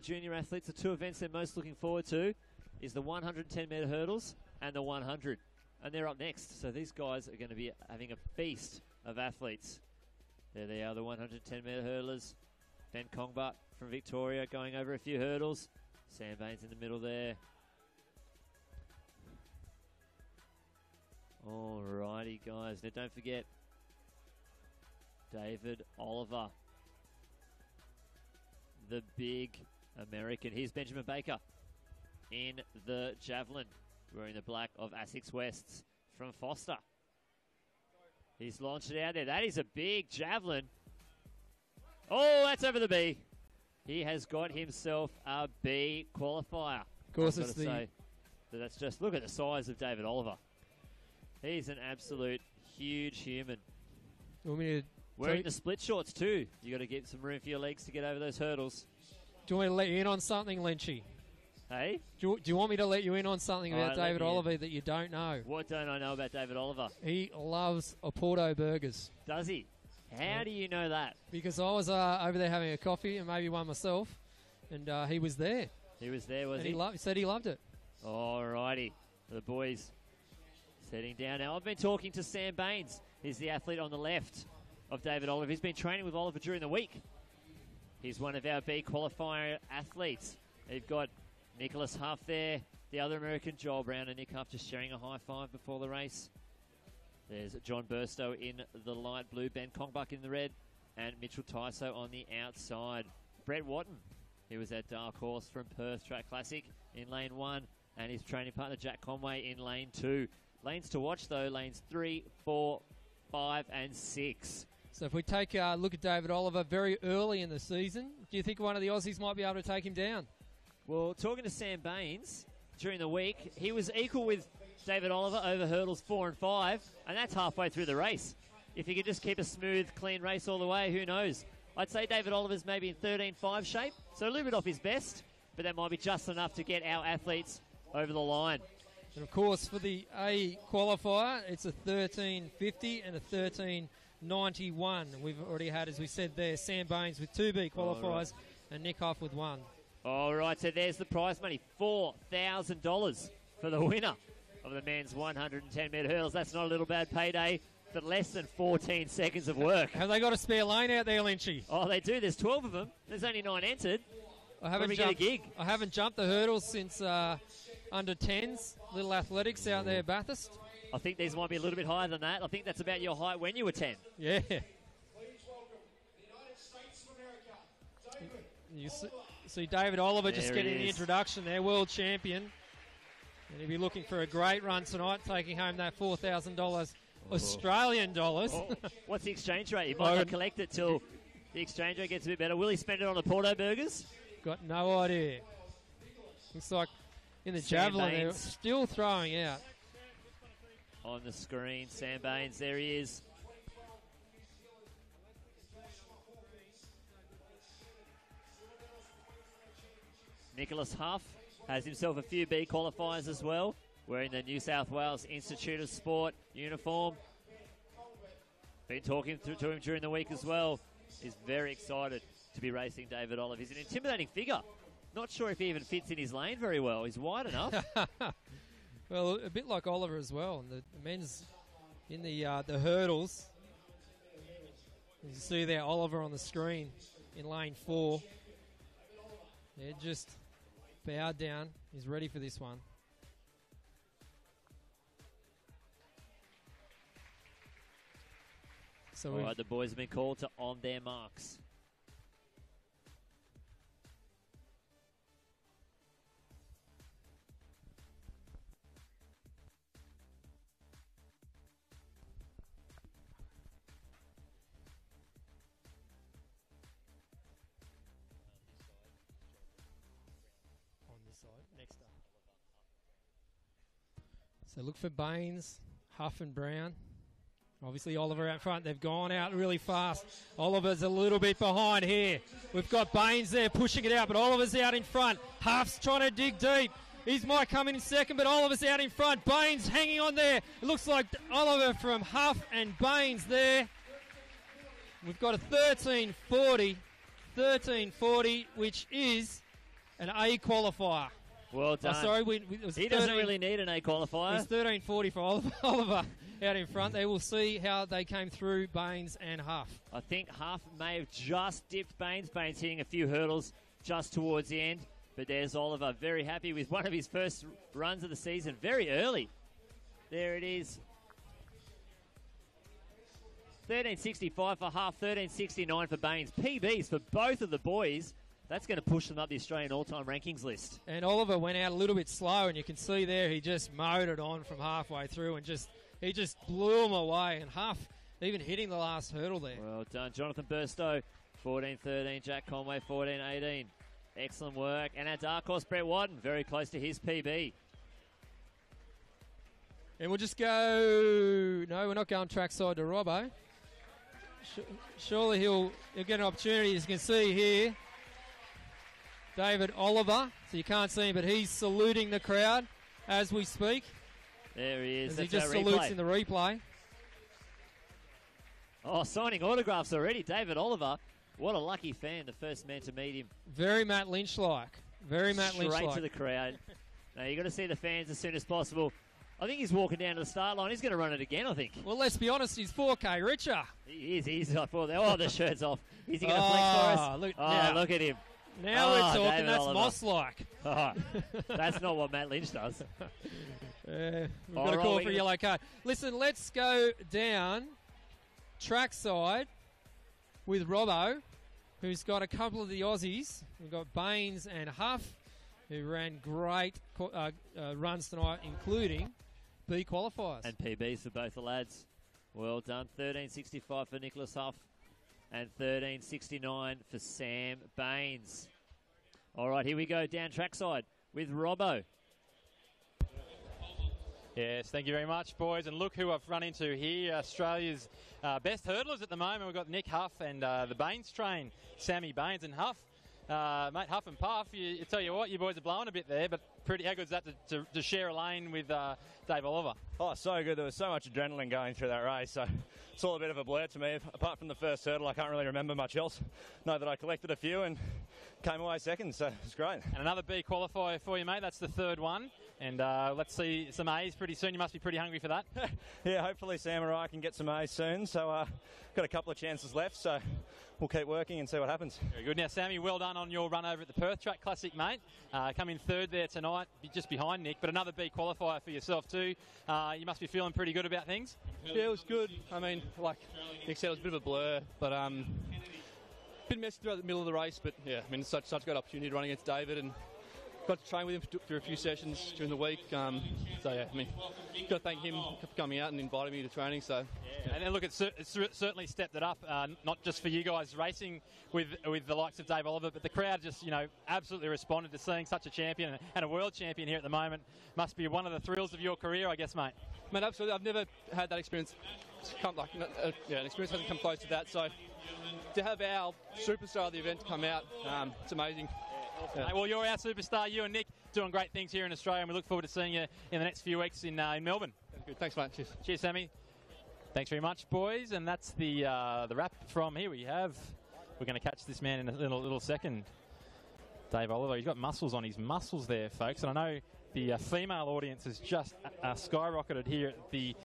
junior athletes, the two events they're most looking forward to is the 110-metre hurdles and the 100. And they're up next. So these guys are going to be having a feast of athletes. There they are, the 110-metre hurdlers. Ben Kongbat from Victoria going over a few hurdles. Sam Baines in the middle there. Alrighty, guys. Now don't forget David Oliver, the big American. Here's Benjamin Baker in the javelin, wearing the black of Essex Wests from Foster. He's launched it out there. That is a big javelin. Oh, that's over the B. He has got himself a B qualifier. Of course, it's the... That's just, look at the size of David Oliver. He's an absolute huge human. You want me to wearing the split shorts too. You got to get some room for your legs to get over those hurdles. Do you want me to let you in on something, Lynchy? Hey? Do you want me to let you in on something about David Oliver that you don't know? What don't I know about David Oliver? He loves Oporto burgers. Does he? How do you know that? Because I was over there having a coffee and maybe one myself, and he was there. He was there, was he? He said he loved it. Alrighty. The boys setting down now. I've been talking to Sam Baines. He's the athlete on the left of David Oliver. He's been training with Oliver during the week. He's one of our B qualifier athletes. They've got Nicholas Hough there, the other American, Joel Brown and Nick Hough just sharing a high five before the race. There's John Burstow in the light blue, Ben Kongbuck in the red, and Mitchell Tyso on the outside. Brett Watton, he was at Dark Horse from Perth Track Classic in lane 1, and his training partner Jack Conway in lane 2. Lanes to watch though, lanes 3, 4, 5 and 6. So if we take a look at David Oliver very early in the season, do you think one of the Aussies might be able to take him down? Well, talking to Sam Baines during the week, he was equal with David Oliver over hurdles 4 and 5, and that's halfway through the race. If he could just keep a smooth, clean race all the way, who knows? I'd say David Oliver's maybe in 13.5 shape, so a little bit off his best, but that might be just enough to get our athletes over the line. And of course, for the A qualifier, it's a 13.50 and a 13.91. We've already had, as we said there, Sam Baines with 2 B qualifiers and Nick Hough with 1. All right, so there's the prize money, $4,000 for the winner of the men's 110-metre hurdles. That's not a little bad payday, but less than 14 seconds of work. Have they got a spare lane out there, Lynchy? Oh, they do. There's 12 of them. There's only 9 entered. I haven't jumped the hurdles since under 10s. Little athletics out there, Bathurst. I think these might be a little bit higher than that. I think that's about your height when you were 10. Yeah. Please welcome the United States of America, David. You see David Oliver there just getting the introduction there, world champion. And he'll be looking for a great run tonight, taking home that $4,000 Australian dollars. Oh. What's the exchange rate? You might not collect it till the exchange rate gets a bit better. Will he spend it on the Porto burgers? Got no idea. Looks like in the javelin they're still throwing out. On the screen, Sam Baines, there he is. Nicholas Hough has himself a few B qualifiers as well, wearing the New South Wales Institute of Sport uniform. Been talking to him during the week as well. He's very excited to be racing David Oliver. He's an intimidating figure. Not sure if he even fits in his lane very well. He's wide enough. Well, a bit like Oliver as well. And the men's in the hurdles. You see there Oliver on the screen in lane 4. They're just bowed down. He's ready for this one. So all right, the boys have been called to on their marks. Next up. So look for Baines, Hough and Brown. Obviously Oliver out front. They've gone out really fast. Oliver's a little bit behind here. We've got Baines there pushing it out, but Oliver's out in front. Hough's trying to dig deep. He might come in second, but Oliver's out in front. Baines hanging on there. It looks like Oliver from Hough and Baines there. We've got a 13.40, which is an A qualifier. Well done. It was He doesn't really need an A qualifier. It's 13:40 for Oliver out in front there. We'll see how they came through Baines and Hough. I think Hough may have just dipped Baines. Baines hitting a few hurdles just towards the end. But there's Oliver, very happy with one of his first runs of the season, very early. There it is. 13.65 for Hough, 13.69 for Baines. PBs for both of the boys. That's going to push them up the Australian all-time rankings list. And Oliver went out a little bit slow, and you can see there he just mowed it on from halfway through, and he just blew him away. And Hough even hitting the last hurdle there. Well done, Jonathan Burstow, 14.13. Jack Conway, 14.18. Excellent work. And our dark horse, Brett Wadden, very close to his PB. And we'll just go... No, we're not going trackside to Robbo. Surely he'll get an opportunity, as you can see here. David Oliver, so you can't see him, but he's saluting the crowd as we speak. There he is. As he just salutes in the replay. Oh, signing autographs already. David Oliver, what a lucky fan, the first man to meet him. Very Matt Lynch-like. Very Matt Lynch-like. Straight to the crowd. Now, you've got to see the fans as soon as possible. I think he's walking down to the start line. He's going to run it again, I think. Well, let's be honest, he's 4K richer. He is. He's like, oh, the shirt's off. Is he going to flex for us? Look at him. Now we're talking. David That's Oliver. Moss-like. Oh, that's not what Matt Lynch does. We've got a call for a yellow card. Listen, let's go down trackside with Robbo, who's got a couple of the Aussies. We've got Baines and Hough, who ran great runs tonight, including B qualifiers. And PBs for both the lads. Well done. 13.65 for Nicholas Hough and 13.69 for Sam Baines. All right, here we go down trackside with Robbo. Yes, thank you very much, boys. And look who I've run into here. Australia's best hurdlers at the moment. We've got Nick Hough and the Baines train, Sammy Baines and Hough. Mate, Hough and Puff, you tell you what, you boys are blowing a bit there, but how good is that to share a lane with Dave Oliver? Oh, so good. There was so much adrenaline going through that race, so it's all a bit of a blur to me. Apart from the first hurdle, I can't really remember much else. Know that I collected a few and came away second, so it's great. And another B qualifier for you, mate. That's the third one. And let's see some A's pretty soon. You must be pretty hungry for that. Yeah, hopefully Sam or I can get some A's soon. So got a couple of chances left, so we'll keep working and see what happens. Very good. Now, Sammy, well done on your run over at the Perth Track Classic, mate. Come in third there tonight, just behind Nick, but another B qualifier for yourself too. You must be feeling pretty good about things. Yeah, it was good. I mean, like Nick said, it was a bit of a blur, but bit messy throughout the middle of the race. But yeah, I mean, it's such a great opportunity to run against David, and got to train with him for a few sessions during the week. So yeah, I mean, got to thank him for coming out and inviting me to training. So yeah. And then look, it's certainly stepped it up, not just for you guys racing with the likes of Dave Oliver, but the crowd just absolutely responded to seeing such a champion and a world champion here at the moment. Must be one of the thrills of your career, I guess, mate. Man, absolutely. I've never had that experience. An experience hasn't come close to that. So to have our superstar of the event come out, it's amazing. Yeah. Well, you're our superstar. You and Nick doing great things here in Australia, and we look forward to seeing you in the next few weeks in Melbourne. Good. Thanks, mate. Cheers. Cheers, Sammy. Thanks very much, boys. And that's the wrap from here. We're going to catch this man in a little second. Dave Oliver, he's got muscles on his muscles there, folks. And I know the female audience has just skyrocketed here at the